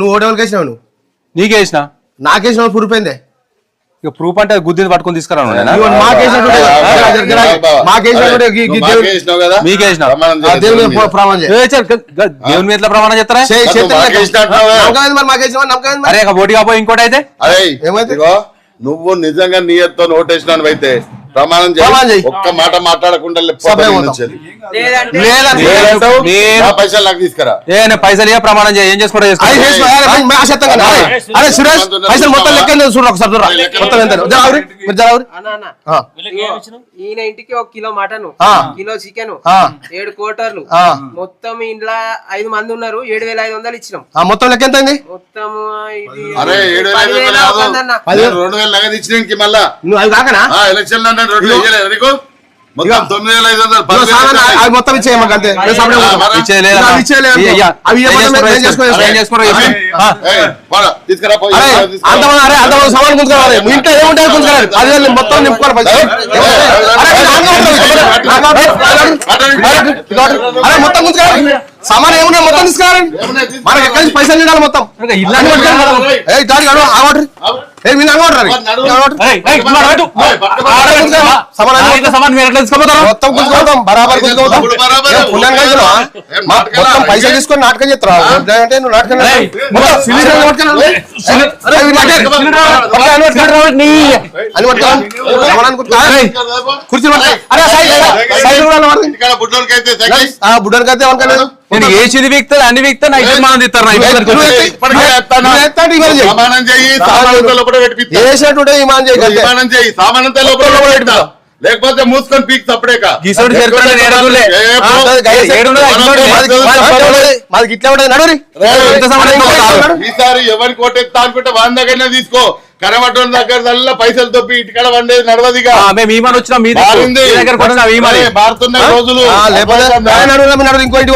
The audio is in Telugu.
నువ్వు ఓటేవాళ్ళకి వేసినావు నువ్వు నీకే వేసిన నాకేసిన ప్రూఫ్ అయిందే ఇక ప్రూఫ్ అంటే గుద్దిని పట్టుకొని తీసుకురా దేవుని మీద ప్రమాణం చేస్తారా అరే ఓటు కాపోయి ఇంకోటి అయితే నువ్వు నిజంగా నీయతో ఓటేసినావు అయితే ప్రమాణం చేయి ఒక్క మాట మాట్లాడకుండా పైసలు నాకు తీసుకురా పైసలు ప్రమాణం చేయి ఏం చేసుకోవడం ఈయన ఇంటికి 1 కిలో మటన్ కిలో చికెన్ 7 కోటర్లు మొత్తం ఇంట్లో 5 మంది ఉన్నారు 7,500 ఇచ్చినాం మొత్తం లెక్క ఎంత మొత్తం అరే 7,000 నగదు ఇచ్చినానికి మళ్ళా నువ్వు అది కాకనా ఎలక్షన్ నీకు మొత్తం 9,500 మొత్తం ఇచ్చేయమ్మా అంతే తీసుకురా సమాన్ గుంజుకోవాలి ఇంట్లో ఏముంటారు గుంజుకోవాలి అది మొత్తం నింపుకోవాలి మొత్తం గుంజుకోవాలి సమాన్ ఏమున్నా మొత్తం తీసుకురావాలి మనకి ఎక్కడి నుంచి పైసలు తినాలి మొత్తం మొత్తం గుంజుకోవడం బరాబర్ గుంజుకోవడం మొత్తం పైసలు తీసుకొని నాటకం చేస్తారా అంటే నువ్వు నాటకం కుర్చీ బుడ్డోనికి అయితే నేను ఏది వీక్తా అన్ని వీక్తా మనం తిస్తారు లేకపోతే మూసుకొని పీక్ తప్పుడే ఈసారి ఎవరికి ఓటెత్తా అనుకుంటే 100 దగ్గరనే తీసుకో కరమటం దగ్గర పైసలు తప్పి ఇటుకడ వండేది నడవదిగా వచ్చినా మారుతున్నాయి రోజులు ఇంకో ఇంటి